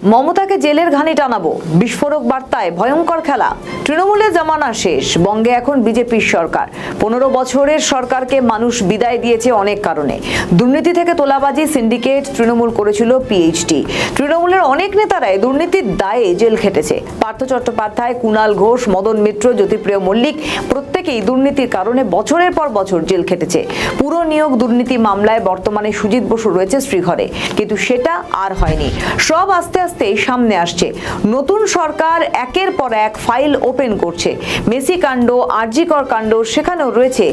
মমতাকে জেলের ঘানি টানাবো, বিস্ফোরক বার্তায় ভয়ঙ্কর খেলা। তৃণমূলের জামানা শেষ, বঙ্গে এখন বিজেপির সরকার। 15 বছরের সরকারকে মানুষ বিদায় দিয়েছে অনেক কারণে। দুর্নীতি থেকে তোলাবাজি, সিন্ডিকেট, তৃণমূল করেছিল পিএইচডি। তৃণমূলের অনেক নেতারাই দুর্নীতির দায়ে জেল খেটেছে। পার্থ চট্টোপাধ্যায়, কুণাল ঘোষ, মদন মিত্র, জ্যোতিপ্রিয় মল্লিক প্রত্যেকেই দুর্নীতির কারণে বছরের পর বছর জেল খেটেছে। পুরো নিয়োগ দুর্নীতি মামলায় বর্তমানে সুজিত বসু রয়েছে শ্রীঘরে, কিন্তু সেটা আর হয়নি। সব আস্তে আস্তে সামনে আসছে। নতুন সরকার একের পর এক ফাইল ওপেন করছে। মেসি কাণ্ড, আরজিকর কাণ্ড, সেখানেও রয়েছে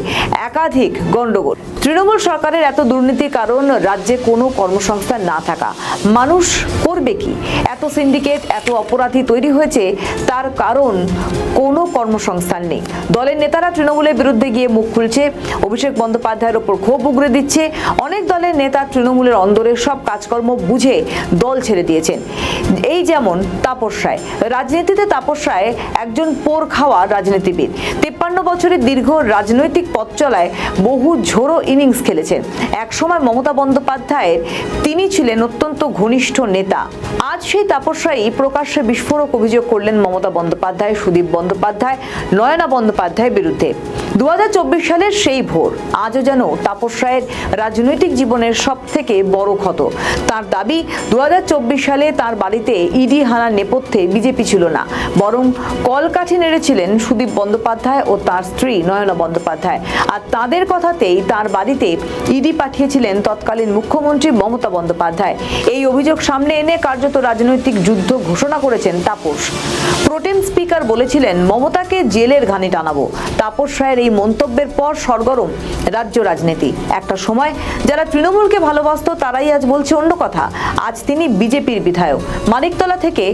একাধিক গন্ডগোল। তৃণমূল সরকারের এত দুর্নীতির কারণ রাজ্যে কোনো কর্মসংস্থান না থাকা। মানুষ করবে কি? এত সিন্ডিকেট, এত অপরাধী তৈরি হয়েছে, তার কারণ কোনো কর্মসংস্থান নেই। দলের নেতারা তৃণমূলের বিরুদ্ধে গিয়ে মুখ খুলছে, অভিষেক বন্দ্যোপাধ্যায়ের ওপর ক্ষোভ উগরে দিচ্ছে। অনেক দলের নেতা তৃণমূলের অন্দরের সব কাজকর্ম বুঝে দল ছেড়ে দিয়েছেন। এই যেমন তাপস রায়। রাজনীতিতে তাপস রায় একজন পোর খাওয়া রাজনীতিবিদ। 53 বছরের দীর্ঘ রাজনৈতিক পথ চলায় বহু ঝোড়ো ইনিংস খেলেছেন। একসময় মমতা বন্দ্যোপাধ্যায়ের তিনি ছিলেন অত্যন্ত ঘনিষ্ঠ নেতা। আজ সেই তাপস রায়ই প্রকাশ্যে বিস্ফোরক অভিযোগ করলেন মমতা বন্দ্যোপাধ্যায়, সুদীপ বন্দ্যোপাধ্যায়, নয়না বন্দ্যোপাধ্যায়ের বিরুদ্ধে। 2024 সালের সেই ভোর আজও যেন তাপস রায়ের রাজনৈতিক জীবনের সব থেকে বড় ক্ষত। তার দাবি, 2024 সালে তার বাড়িতে ইডি হানার নেপথ্যে বিজেপি ছিল না, বরং কলকাঠি নেড়েছিলেন সুদীপ বন্দ্যোপাধ্যায় ও তার স্ত্রী নয়না বন্দ্যোপাধ্যায়। আর তাদের কথাতেই তার বাড়িতে ইডি পাঠিয়েছিলেন তৎকালীন মুখ্যমন্ত্রী মমতা বন্দ্যোপাধ্যায়। এই অভিযোগ সামনে এনে কার্যত রাজনৈতিক যুদ্ধ ঘোষণা করেছেন তাপস। প্রোটেম স্পিকার বলেছিলেন, মমতাকে জেলের ঘানি টানাবো। তাপস রায়ের এই মন্তব্যের পর সরগরম রাজ্য রাজনীতি। একটা সময় যারা তৃণমূলকে ভালোবাসত তারাই আজ বলছে অন্য কথা। আজ তিনি বিজেপির বিধায়ক, মানিকতলা থেকে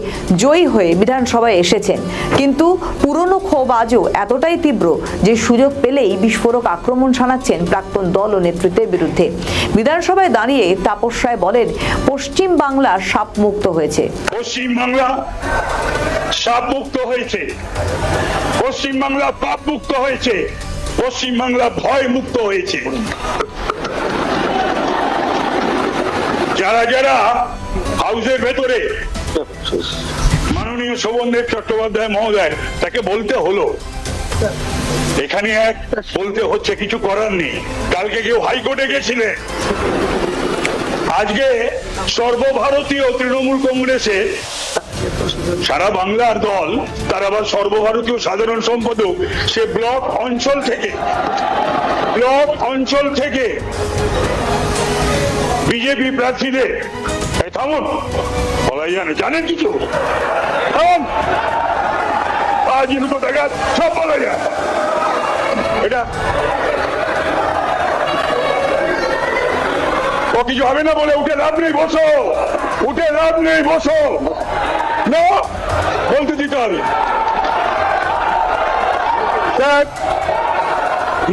জয়ী হয়ে বিধানসভায় এসেছেন, কিন্তু পুরনো ক্ষোভ আজও এতটাই তীব্র যে সুযোগ পেলেই বিস্ফোরক আক্রমণ শানাচ্ছেন প্রাক্তন দল ও নেতৃত্বের বিরুদ্ধে। বিধানসভায় দাঁড়িয়ে তাপস রায় বলেন, পশ্চিম বাংলা সাপ মুক্ত হয়েছে। পশ্চিম বাংলা সাপ মুক্ত হয়েছে, পশ্চিম বাংলা পাপ মুক্ত হয়েছে, পশ্চিম বাংলা ভয় মুক্ত হয়েছে। যারা যারা হাউসের ভেতরে মাননীয় শোভনদেব চট্টোপাধ্যায় মহোদয়, তাকে বলতে হলো, এখানে এক বলতে হচ্ছে, কিছু করার নেই। কালকে কেউ হাইকোর্টে গেছিলেন, আজকে সর্বভারতীয় তৃণমূল কংগ্রেসে সারা বাংলার দল, তার আবার সর্বভারতীয় সাধারণ সম্পাদক, সে ব্লক অঞ্চল থেকে বিজেপি প্রার্থীদের, থামুন, বলাই জানেন কিছু, আজ দুটো টাকা সব বলা যায়, এটা ও কিছু হবে না বলে উঠে লাভ নেই, বসো, উঠে লাভ নেই, বসো, না বলতে দিতে হবে।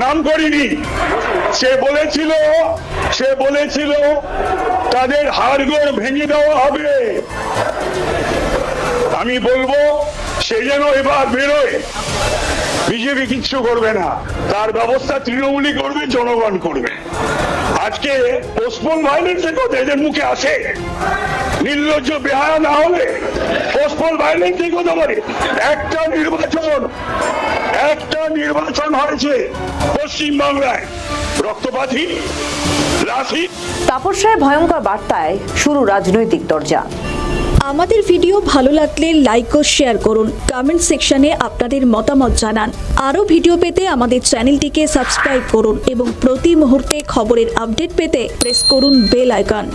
নাম করিনি, সে বলেছিল তাদের হাড়গোড় ভেঙে দেওয়া হবে। আমি বলবো সে যেন এবার বেরোয়। বিজেপি কিচ্ছু করবে না, তার ব্যবস্থা তৃণমূলই করবে, জনগণ করবে। আজকে পোস্টপোন ভায়োলেন্সের কথা এদের মুখে আসে, নির্লজ্জ বেহায়া না হলে পোস্টপোন ভায়োলেন্সের কথা বলে। একটা নির্বাচন হয়েছে পশ্চিম বাংলায়, রক্তপাতহীন, রাশি। তাপস রায়ের ভয়ঙ্কর বার্তায় শুরু রাজনৈতিক দরজা। আমাদের ভিডিও ভালো লাগলে লাইক ও শেয়ার করুন, কমেন্ট সেকশনে আপনাদের মতামত জানান। আরও ভিডিও পেতে আমাদের চ্যানেলটিকে সাবস্ক্রাইব করুন এবং প্রতি মুহূর্তে খবরের আপডেট পেতে প্রেস করুন বেল আইকন।